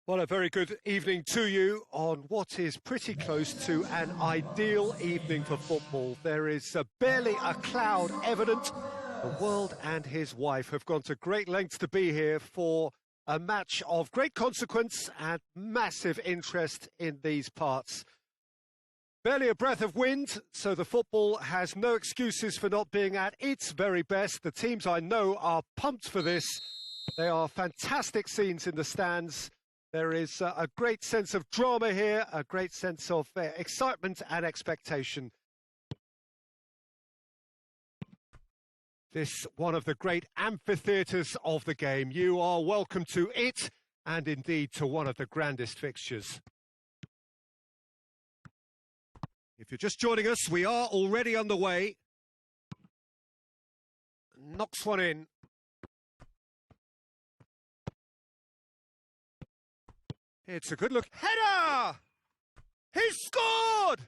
Well, a very good evening to you on what is pretty close to an ideal evening for football. There is barely a cloud evident. The world and his wife have gone to great lengths to be here for a match of great consequence and massive interest in these parts. Barely a breath of wind, so the football has no excuses for not being at its very best. The teams I know are pumped for this. They are fantastic scenes in the stands. There is a great sense of drama here, a great sense of excitement and expectation. This one of the great amphitheatres of the game. You are welcome to it, and indeed to one of the grandest fixtures. If you're just joining us, we are already underway. Knocks one in. It's a good look. Header! He scored!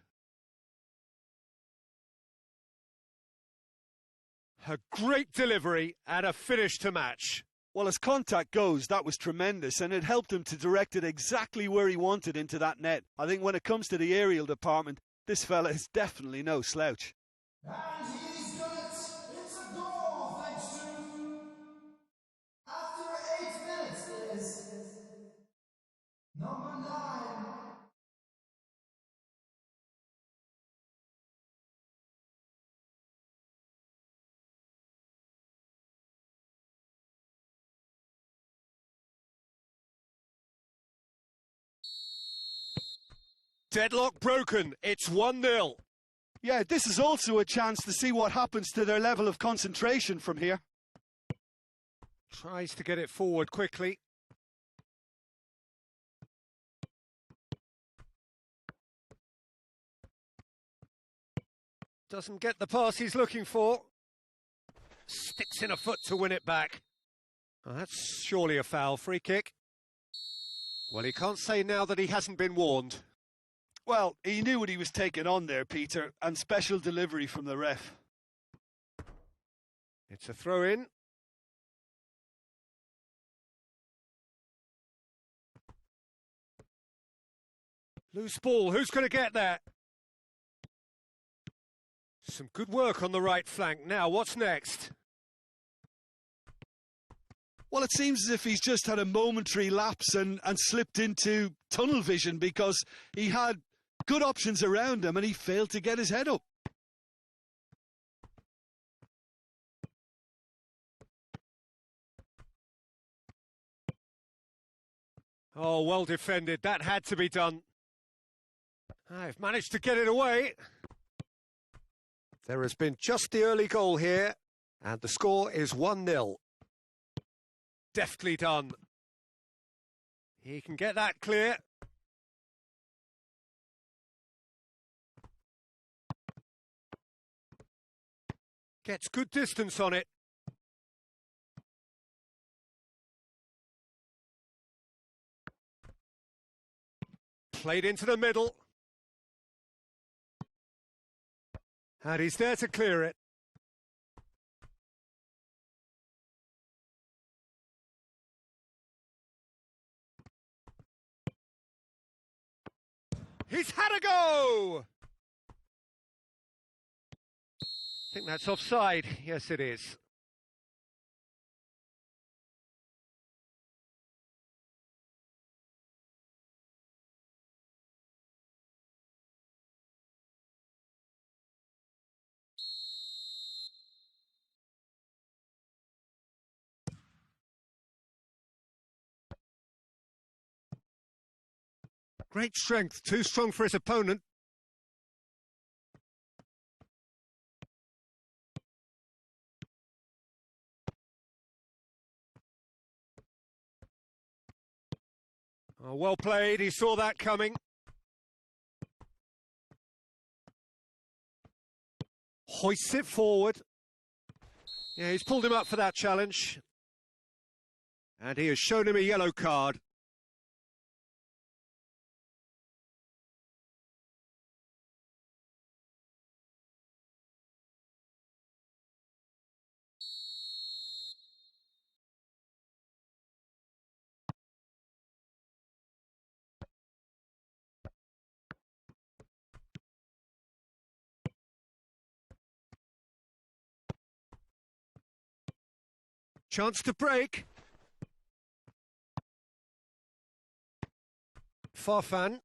A great delivery and a finish to match. Well, as contact goes, that was tremendous, and it helped him to direct it exactly where he wanted into that net. I think when it comes to the aerial department, this fella is definitely no slouch. And he's done it! It's a goal, thanks to... After 8 minutes, it is... Number 9. Deadlock broken. It's 1-0. Yeah, this is also a chance to see what happens to their level of concentration from here. Tries to get it forward quickly. Doesn't get the pass he's looking for. Sticks in a foot to win it back. Oh, that's surely a foul. Free kick. Well, he can't say now that he hasn't been warned. Well, he knew what he was taking on there, Peter, and special delivery from the ref. It's a throw-in. Loose ball. Who's going to get that? Some good work on the right flank. Now, what's next? Well, it seems as if he's just had a momentary lapse and slipped into tunnel vision, because he had good options around him and he failed to get his head up. Oh, well defended. That had to be done. I've managed to get it away. There has been just the early goal here, and the score is 1-0. Deftly done. He can get that clear. Gets good distance on it. Played into the middle. And he's there to clear it. He's had a go! I think that's offside. Yes, it is. Great strength, too strong for his opponent. Oh, well played, he saw that coming. Hoists it forward. Yeah, he's pulled him up for that challenge. And he has shown him a yellow card. Chance to break. Farfan.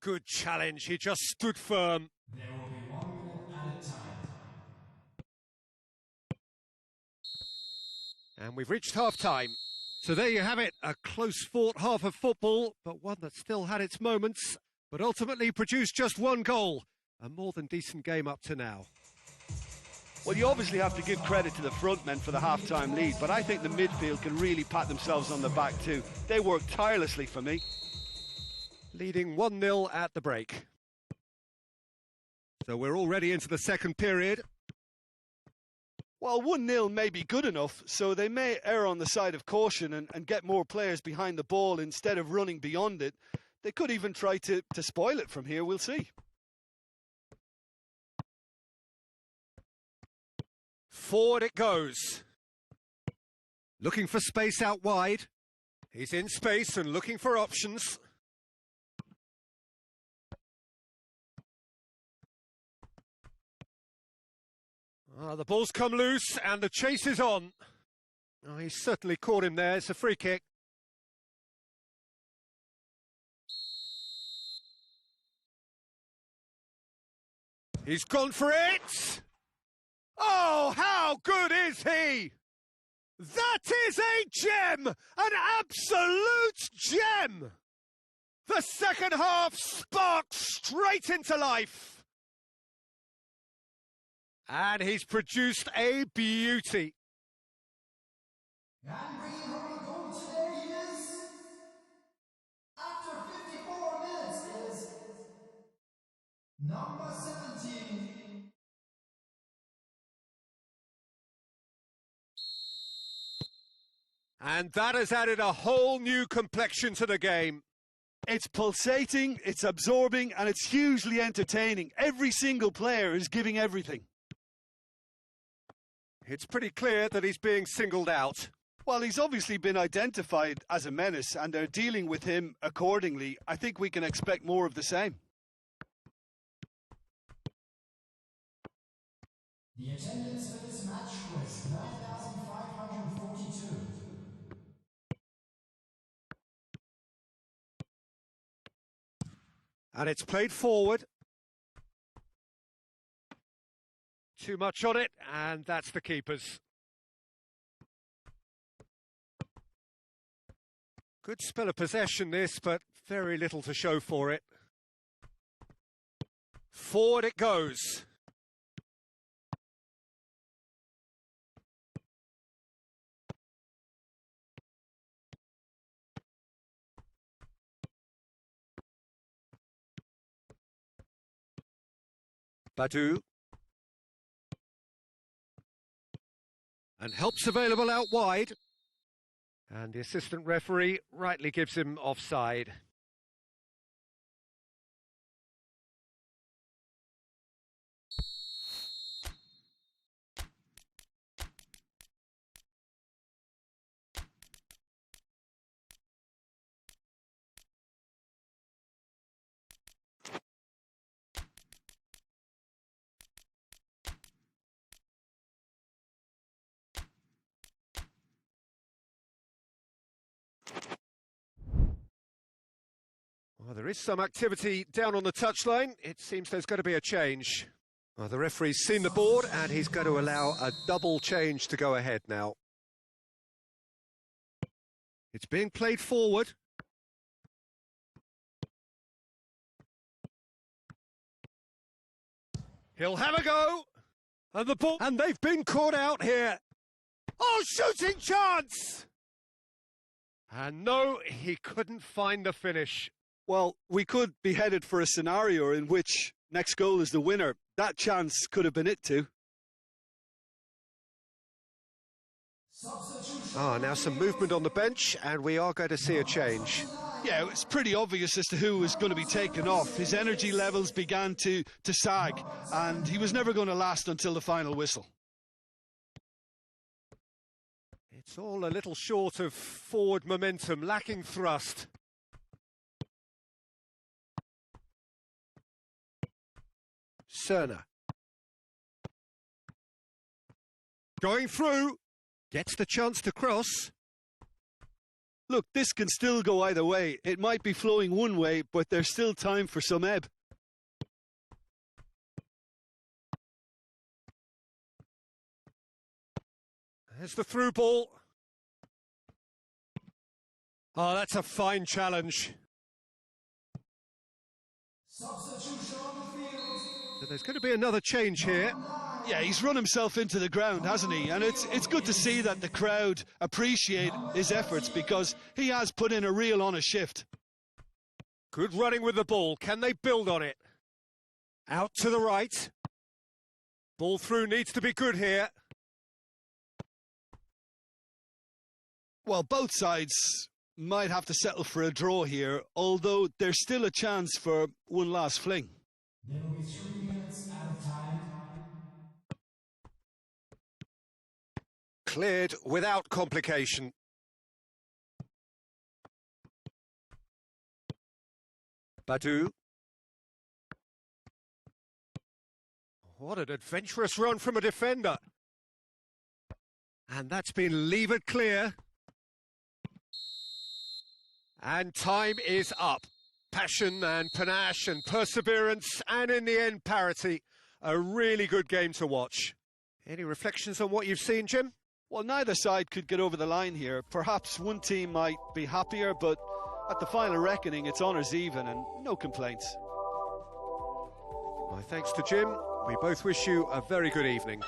Good challenge, he just stood firm. There will be 1 minute at a time. And we've reached half-time. So there you have it, a close-fought half of football, but one that still had its moments, but ultimately produced just one goal. A more than decent game up to now. Well, you obviously have to give credit to the front men for the half-time lead, but I think the midfield can really pat themselves on the back too. They worked tirelessly for me. Leading 1-0 at the break. So we're already into the second period. Well, 1-0 may be good enough, so they may err on the side of caution and get more players behind the ball instead of running beyond it. They could even try to spoil it from here, we'll see. Forward it goes. Looking for space out wide. He's in space and looking for options. The ball's come loose and the chase is on. Oh, he's certainly caught him there. It's a free kick. He's gone for it. Oh, how good is he? That is a gem! An absolute gem! The second half sparks straight into life. And he's produced a beauty. And bringing home a goal today is, after 54 minutes, is number 17. And that has added a whole new complexion to the game. It's pulsating, it's absorbing, and it's hugely entertaining. Every single player is giving everything. It's pretty clear that he's being singled out. Well, he's obviously been identified as a menace, and they're dealing with him accordingly. I think we can expect more of the same. The attendance for this match was 9,542. And it's played forward. Too much on it, and that's the keeper's. Good spell of possession this, but very little to show for it. Forward it goes. Badu. And help's available out wide. And the assistant referee rightly gives him offside. Well, there is some activity down on the touchline. It seems there's going to be a change. Well, the referee's seen the board and he's going to allow a double change to go ahead now. It's being played forward. He'll have a go. And the ball... And they've been caught out here. Oh, shooting chance! And no, he couldn't find the finish. Well, we could be headed for a scenario in which next goal is the winner. That chance could have been it too. Now some movement on the bench, and we are going to see a change. Yeah, it's pretty obvious as to who was going to be taken off. His energy levels began to sag, and he was never going to last until the final whistle. It's all a little short of forward momentum, lacking thrust. Cerner. Going through. Gets the chance to cross. Look, this can still go either way. It might be flowing one way, but there's still time for some ebb. There's the through ball. Oh, that's a fine challenge. Substitution on the field. So there's going to be another change here. Yeah, he's run himself into the ground, hasn't he? And it's good to see that the crowd appreciate his efforts because he has put in a real honest shift. Good running with the ball. Can they build on it? Out to the right. Ball through needs to be good here. Well, both sides might have to settle for a draw here, although there's still a chance for one last fling. There will be 3 minutes at a time. Cleared without complication. Badu. What an adventurous run from a defender. And that's been levered clear. And time is up. Passion and panache and perseverance, and in the end, parity. A really good game to watch. Any reflections on what you've seen, Jim? Well, neither side could get over the line here. Perhaps one team might be happier, but at the final reckoning, it's honours even and no complaints. My thanks to Jim. We both wish you a very good evening.